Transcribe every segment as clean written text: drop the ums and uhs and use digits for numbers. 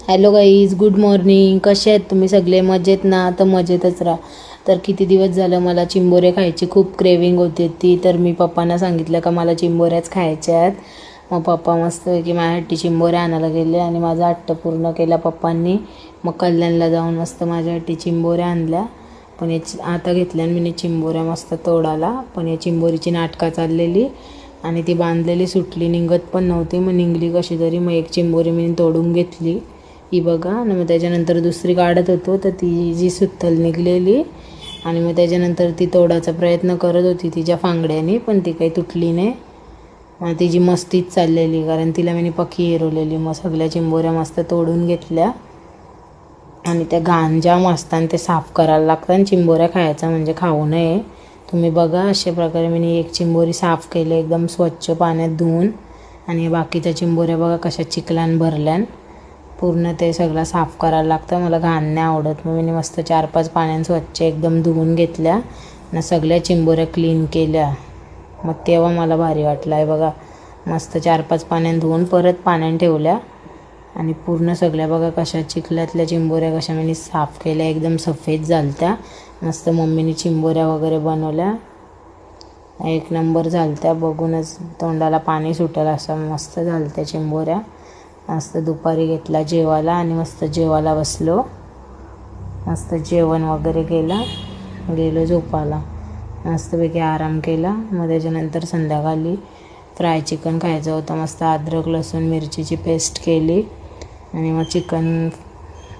Hello guys, good morning. कसे आहेत तुम्ही सगळे? मजेत ना? तर मजेतच राहा. तर किती दिवस झालं मला चिंबोरे खायची खूप क्रेविंग होती ती, तर मी पप्पांना सांगितलं का मला चिंबोऱ्याच खायच्या आहेत. मग पप्पा मस्त की माझ्यासाठी चिंबोऱ्या आणायला गेले आणि माझा हट्ट पूर्ण केला पप्पांनी. मग कल्याणला जाऊन मस्त माझ्यासाठी चिंबोऱ्या आणल्या. पण याची आता घेतल्या आणि मी चिंबोऱ्या मस्त तोडाला. पण या चिंबोरीची नाटका चाललेली आणि ती बांधलेली सुटली, निघत पण नव्हती. मग निघली कशी तरी. मग एक चिंबोरी मी तोडून घेतली, ही बघा. आणि मग त्याच्यानंतर दुसरी काढत होतो तर ती जी सुत्तल निघलेली आणि मग त्याच्यानंतर ती तोडायचा प्रयत्न करत होती तिच्या फांगड्याने, पण ती काही तुटली नाही. मग तिची मस्तीच चाललेली, कारण तिला मी पक्की हिरवलेली. मग सगळ्या चिंबोऱ्या मस्त तोडून घेतल्या आणि त्या घाण जाम असतात आणि ते साफ करायला लागतात. आणि चिंबोऱ्या खायचा म्हणजे खाऊ नये. तुम्ही बघा अशा प्रकारे मी एक चिंबोरी साफ केली एकदम स्वच्छ पाण्यात धुवून. आणि बाकीच्या चिंबोऱ्या बघा कशा चिखलान भरल्यान. पूर्ण ते सगळं साफ करायला लागतं. मला घाण नाही आवडत. मग मी मस्त 4-5 पाण्याने स्वच्छ एकदम धुवून घेतल्या आणि सगळ्या चिंबोऱ्या क्लीन केल्या. मग तेव्हा मला भारी वाटलं आहे बघा. मस्त 4-5 पाण्याने धुवून परत पाण्याने ठेवल्या आणि पूर्ण सगळ्या बघा कशा चिखलातल्या चिंबोऱ्या कशा मी साफ केल्या, एकदम सफेद झालत्या. मस्त मम्मीने चिंबोऱ्या वगैरे बनवल्या, एक नंबर झालत्या. बघूनच तोंडाला पाणी सुटेल असं मस्त झालत्या चिंबोऱ्या. मस्त दुपारी घेतला जेवायला आणि मस्त जेवायला बसलो. मस्त जेवण वगैरे केलं, गेलो झोपायला. मस्तपैकी आराम केला. मग त्याच्यानंतर संध्याकाळी फ्राय चिकन खायचं होतं. मस्त अद्रक लसूण मिरचीची पेस्ट केली आणि मग चिकन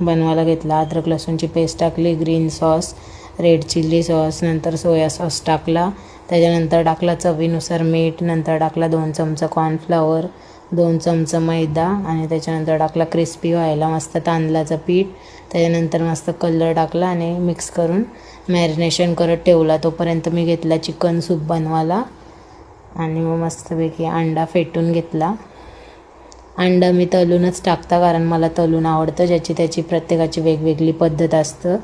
बनवायला घेतला. अद्रक लसूणची पेस्ट टाकली, green sauce, red chilli sauce, नंतर सोया सॉस टाकला. त्याच्यानंतर टाकला चवीनुसार मीठ, नंतर टाकला 2 चमचा कॉर्नफ्लॉवर, 2 चमचा मैदा आणि त्याच्यानंतर टाकला क्रिस्पी व्हायला मस्त तांदळाचं पीठ. त्याच्यानंतर मस्त कलर टाकला आणि मिक्स करून मॅरिनेशन करत ठेवला. तोपर्यंत मी घेतला चिकन सूप बनवायला आणि मग मस्तपैकी अंडा फेटून घेतला. अंडा मी तळूनच टाकता, कारण मला तळून आवडतं. ज्याची त्याची प्रत्येकाची वेगवेगळी पद्धत असतं.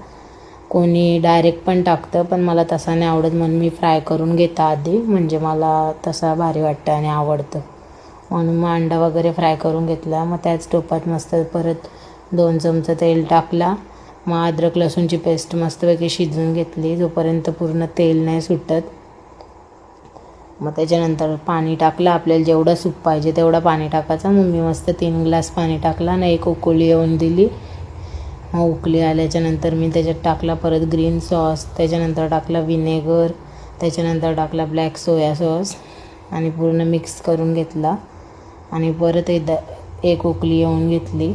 कोणी डायरेक्ट पण टाकतं, पण मला तसा नाही आवडत. म्हणून मी फ्राय करून घेता आधी, म्हणजे मला तसा भारी वाटतं आणि आवडतं. म्हणून मग अंडा वगैरे फ्राय करून घेतला. मग त्याच टोपात मस्त परत 2 चमचे तेल टाकला. मग अद्रक लसूणची पेस्ट मस्तपैकी शिजवून घेतली जोपर्यंत पूर्ण तेल नाही सुटत. मग त्याच्यानंतर पाणी टाकलं, आपल्याला जेवढं सूप पाहिजे तेवढं पाणी टाकायचं. मग मी मस्त 3 ग्लास पाणी टाकला आणि एक उकळी येऊन दिली. मग उकळी आल्याच्यानंतर मी त्याच्यात टाकला परत ग्रीन सॉस, त्याच्यानंतर टाकला विनेगर, त्याच्यानंतर टाकला ब्लॅक सोया सॉस आणि पूर्ण मिक्स करून घेतला आणि परत एकदा एक उकळी येऊन घेतली.